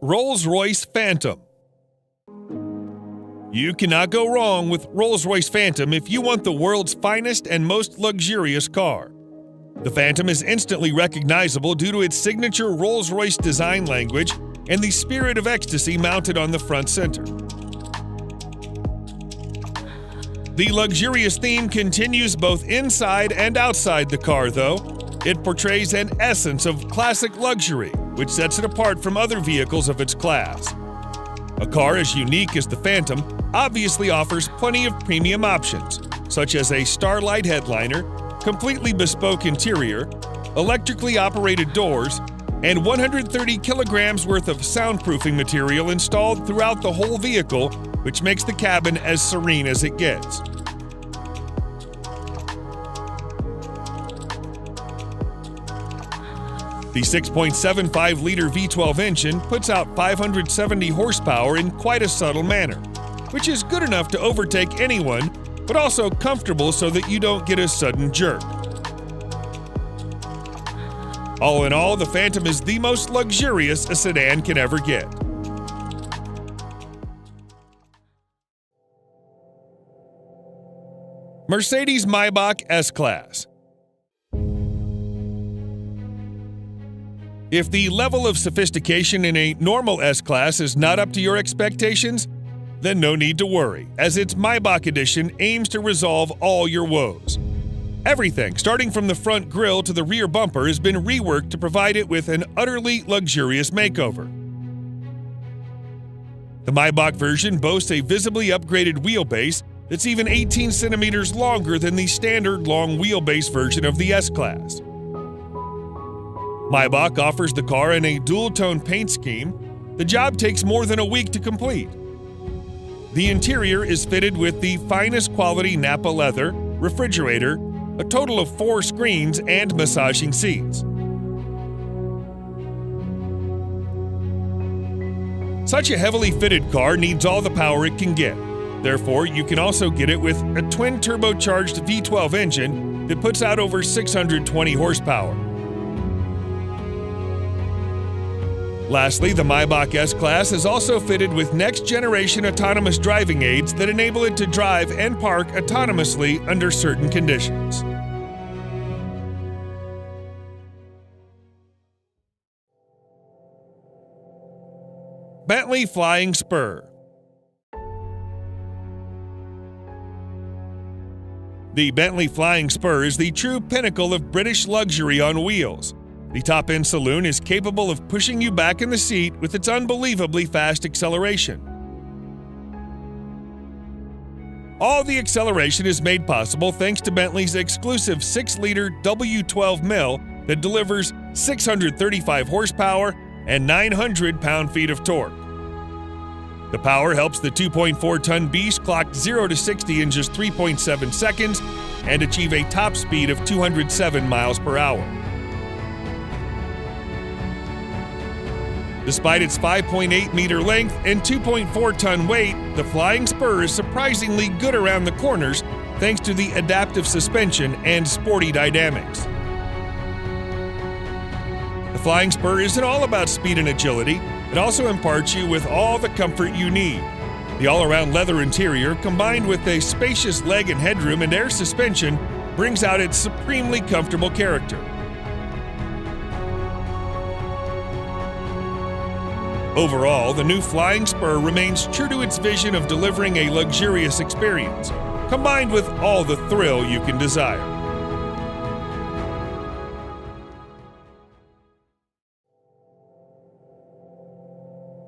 Rolls-Royce Phantom. You cannot go wrong with Rolls-Royce Phantom if you want the world's finest and most luxurious car. The Phantom is instantly recognizable due to its signature Rolls-Royce design language and the spirit of ecstasy mounted on the front center. The luxurious theme continues both inside and outside the car, though. It portrays an essence of classic luxury, which sets it apart from other vehicles of its class. A car as unique as the Phantom obviously offers plenty of premium options, such as a Starlight headliner, completely bespoke interior, electrically operated doors, and 130 kilograms worth of soundproofing material installed throughout the whole vehicle, which makes the cabin as serene as it gets. The 6.75-liter V12 engine puts out 570 horsepower in quite a subtle manner, which is good enough to overtake anyone, but also comfortable so that you don't get a sudden jerk. All in all, the Phantom is the most luxurious a sedan can ever get. Mercedes-Maybach S-Class. If the level of sophistication in a normal S-Class is not up to your expectations, then no need to worry, as its Maybach edition aims to resolve all your woes. Everything, starting from the front grille to the rear bumper, has been reworked to provide it with an utterly luxurious makeover. The Maybach version boasts a visibly upgraded wheelbase that's even 18 centimeters longer than the standard long wheelbase version of the S-Class. Maybach offers the car in a dual-tone paint scheme. The job takes more than a week to complete. The interior is fitted with the finest quality Nappa leather, refrigerator, a total of 4 screens, and massaging seats. Such a heavily fitted car needs all the power it can get. Therefore, you can also get it with a twin-turbocharged V12 engine that puts out over 620 horsepower. Lastly, the Maybach S-Class is also fitted with next-generation autonomous driving aids that enable it to drive and park autonomously under certain conditions. Bentley Flying Spur. The Bentley Flying Spur is the true pinnacle of British luxury on wheels. The top-end saloon is capable of pushing you back in the seat with its unbelievably fast acceleration. All the acceleration is made possible thanks to Bentley's exclusive 6-liter W12 mill that delivers 635 horsepower and 900 pound-feet of torque. The power helps the 2.4-ton beast clock 0 to 60 in just 3.7 seconds and achieve a top speed of 207 miles per hour. Despite its 5.8-meter length and 2.4-ton weight, the Flying Spur is surprisingly good around the corners thanks to the adaptive suspension and sporty dynamics. The Flying Spur isn't all about speed and agility, it also imparts you with all the comfort you need. The all-around leather interior, combined with a spacious leg and headroom and air suspension, brings out its supremely comfortable character. Overall, the new Flying Spur remains true to its vision of delivering a luxurious experience, combined with all the thrill you can desire.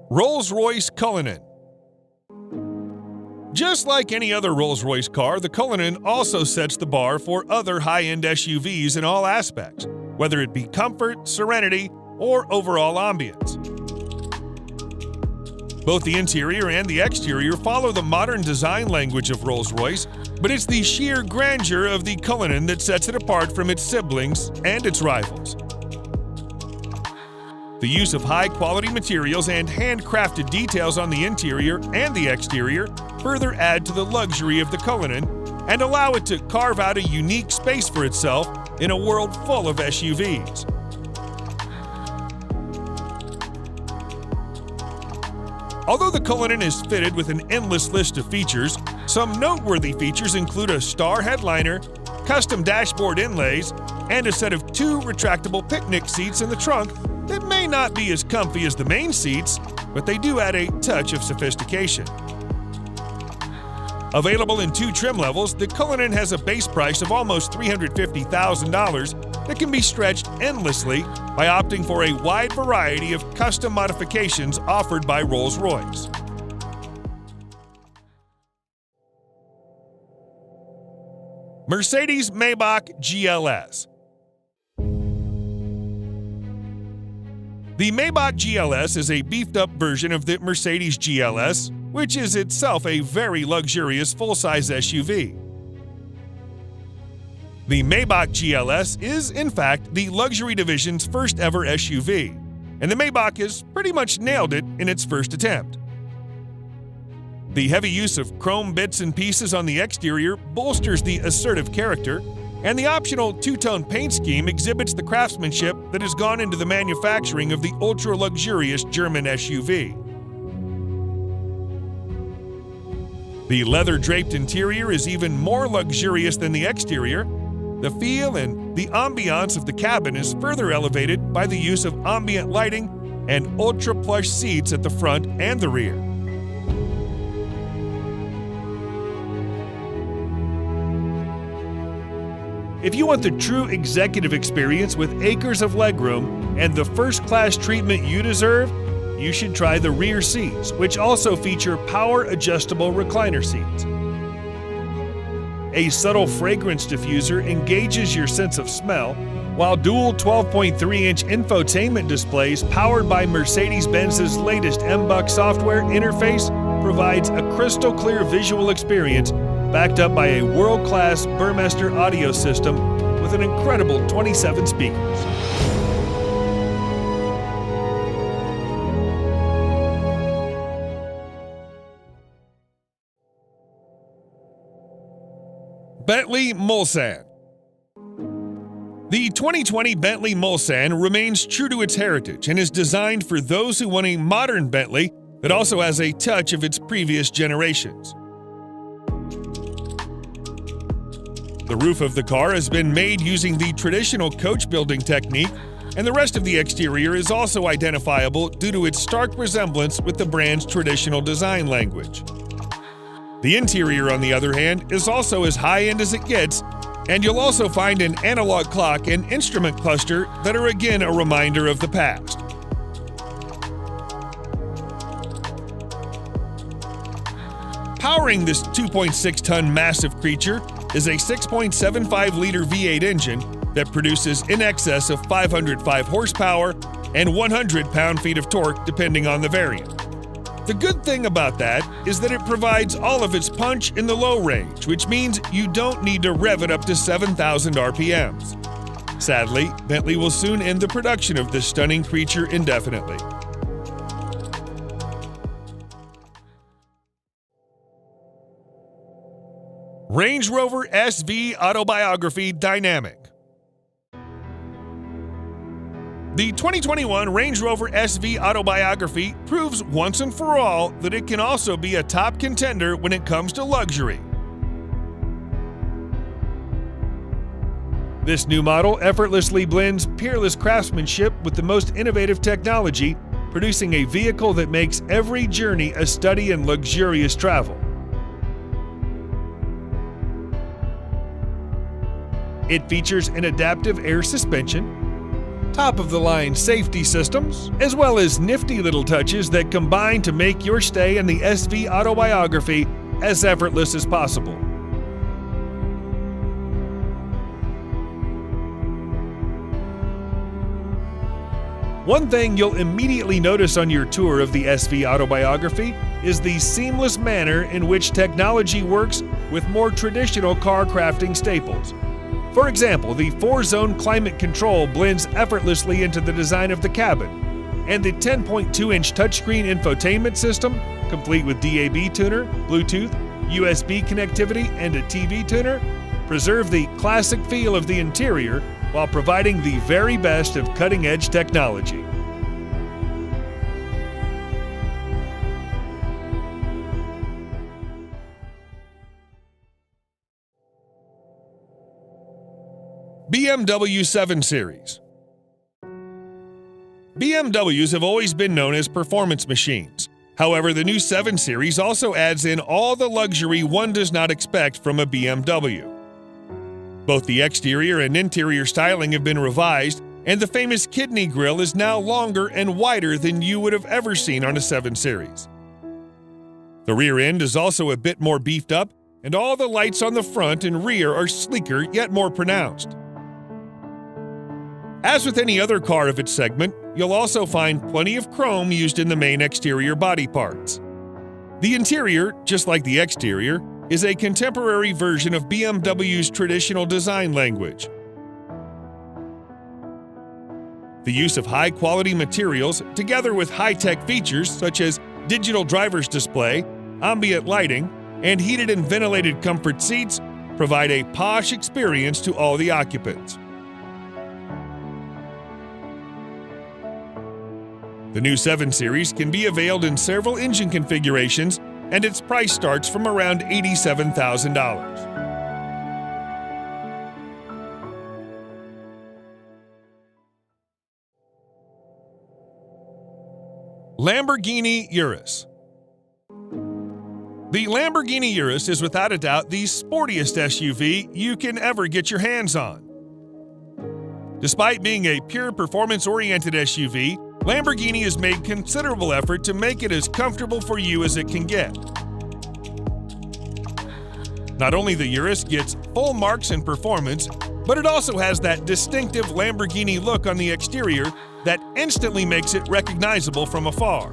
Rolls-Royce Cullinan. Just like any other Rolls-Royce car, the Cullinan also sets the bar for other high-end SUVs in all aspects, whether it be comfort, serenity, or overall ambience. Both the interior and the exterior follow the modern design language of Rolls-Royce, but it's the sheer grandeur of the Cullinan that sets it apart from its siblings and its rivals. The use of high-quality materials and handcrafted details on the interior and the exterior further add to the luxury of the Cullinan and allow it to carve out a unique space for itself in a world full of SUVs. Although the Cullinan is fitted with an endless list of features, some noteworthy features include a star headliner, custom dashboard inlays, and a set of 2 retractable picnic seats in the trunk that may not be as comfy as the main seats, but they do add a touch of sophistication. Available in 2 trim levels, the Cullinan has a base price of almost $350,000 that can be stretched endlessly by opting for a wide variety of custom modifications offered by Rolls-Royce. Mercedes-Maybach GLS. The Maybach GLS is a beefed-up version of the Mercedes GLS, which is itself a very luxurious full-size SUV. The Maybach GLS is, in fact, the luxury division's first ever SUV, and the Maybach has pretty much nailed it in its first attempt. The heavy use of chrome bits and pieces on the exterior bolsters the assertive character, and the optional 2-tone paint scheme exhibits the craftsmanship that has gone into the manufacturing of the ultra-luxurious German SUV. The leather-draped interior is even more luxurious than the exterior. The feel and the ambiance of the cabin is further elevated by the use of ambient lighting and ultra-plush seats at the front and the rear. If you want the true executive experience with acres of legroom and the first-class treatment you deserve, you should try the rear seats, which also feature power-adjustable recliner seats. A subtle fragrance diffuser engages your sense of smell, while dual 12.3-inch infotainment displays powered by Mercedes-Benz's latest MBUX software interface provides a crystal-clear visual experience backed up by a world-class Burmester audio system with an incredible 27 speakers. Bentley Mulsanne. The 2020 Bentley Mulsanne remains true to its heritage and is designed for those who want a modern Bentley that also has a touch of its previous generations. The roof of the car has been made using the traditional coach building technique, and the rest of the exterior is also identifiable due to its stark resemblance with the brand's traditional design language. The interior, on the other hand, is also as high-end as it gets, and you'll also find an analog clock and instrument cluster that are again a reminder of the past. Powering this 2.6-ton massive creature is a 6.75-liter V8 engine that produces in excess of 505 horsepower and 100 pound-feet of torque depending on the variant. The good thing about that is that it provides all of its punch in the low range, which means you don't need to rev it up to 7,000 RPMs. Sadly, Bentley will soon end the production of this stunning creature indefinitely. Range Rover SV Autobiography Dynamic. The 2021 Range Rover SV Autobiography proves once and for all that it can also be a top contender when it comes to luxury. This new model effortlessly blends peerless craftsmanship with the most innovative technology, producing a vehicle that makes every journey a study in luxurious travel. It features an adaptive air suspension, top-of-the-line safety systems, as well as nifty little touches that combine to make your stay in the SV Autobiography as effortless as possible. One thing you'll immediately notice on your tour of the SV Autobiography is the seamless manner in which technology works with more traditional car crafting staples. For example, the 4-zone climate control blends effortlessly into the design of the cabin, and the 10.2-inch touchscreen infotainment system, complete with DAB tuner, Bluetooth, USB connectivity, and a TV tuner, preserve the classic feel of the interior while providing the very best of cutting-edge technology. BMW 7 Series. BMWs have always been known as performance machines. However, the new 7 Series also adds in all the luxury one does not expect from a BMW. Both the exterior and interior styling have been revised, and the famous kidney grille is now longer and wider than you would have ever seen on a 7 Series. The rear end is also a bit more beefed up, and all the lights on the front and rear are sleeker yet more pronounced. As with any other car of its segment, you'll also find plenty of chrome used in the main exterior body parts. The interior, just like the exterior, is a contemporary version of BMW's traditional design language. The use of high-quality materials, together with high-tech features such as digital driver's display, ambient lighting, and heated and ventilated comfort seats, provide a posh experience to all the occupants. The new 7 Series can be availed in several engine configurations, and its price starts from around $87,000. Lamborghini Urus. The Lamborghini Urus is without a doubt the sportiest SUV you can ever get your hands on. Despite being a pure performance-oriented SUV, Lamborghini has made considerable effort to make it as comfortable for you as it can get. Not only the Urus gets full marks in performance, but it also has that distinctive Lamborghini look on the exterior that instantly makes it recognizable from afar.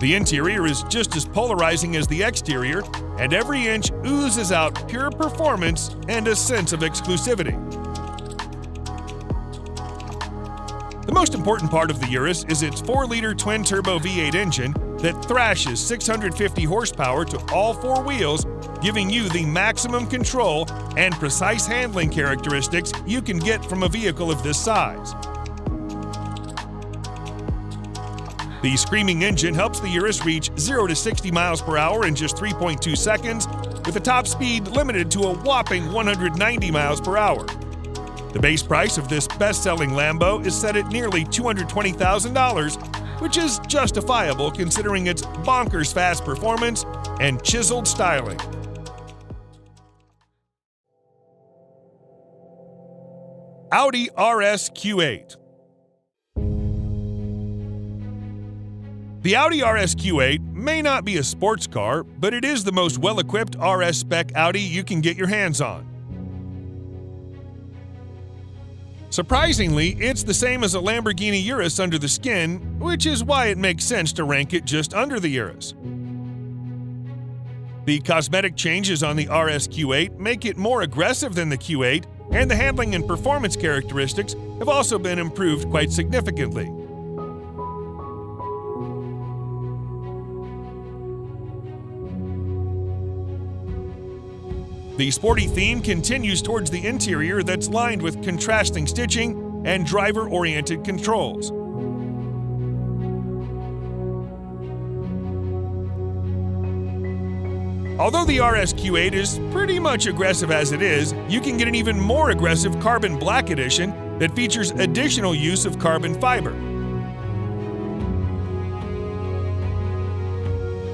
The interior is just as polarizing as the exterior, and every inch oozes out pure performance and a sense of exclusivity. The most important part of the Urus is its 4-liter twin-turbo V8 engine that thrashes 650 horsepower to all 4 wheels, giving you the maximum control and precise handling characteristics you can get from a vehicle of this size. The screaming engine helps the Urus reach 0 to 60 miles per hour in just 3.2 seconds, with a top speed limited to a whopping 190 miles per hour. The base price of this best-selling Lambo is set at nearly $220,000, which is justifiable considering its bonkers fast performance and chiseled styling. Audi RS Q8. The Audi RS Q8 may not be a sports car, but it is the most well-equipped RS spec Audi you can get your hands on. Surprisingly, it's the same as a Lamborghini Urus under the skin, which is why it makes sense to rank it just under the Urus. The cosmetic changes on the RS Q8 make it more aggressive than the Q8, and the handling and performance characteristics have also been improved quite significantly. The sporty theme continues towards the interior that's lined with contrasting stitching and driver-oriented controls. Although the RS Q8 is pretty much aggressive as it is, you can get an even more aggressive Carbon Black Edition that features additional use of carbon fiber.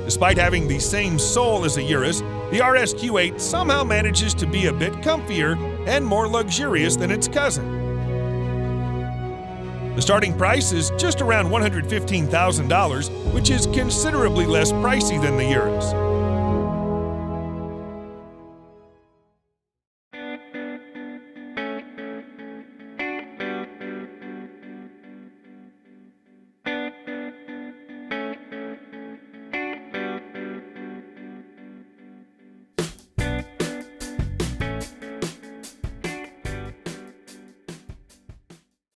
Despite having the same soul as a Urus, the RS Q8 somehow manages to be a bit comfier and more luxurious than its cousin. The starting price is just around $115,000, which is considerably less pricey than the Urus.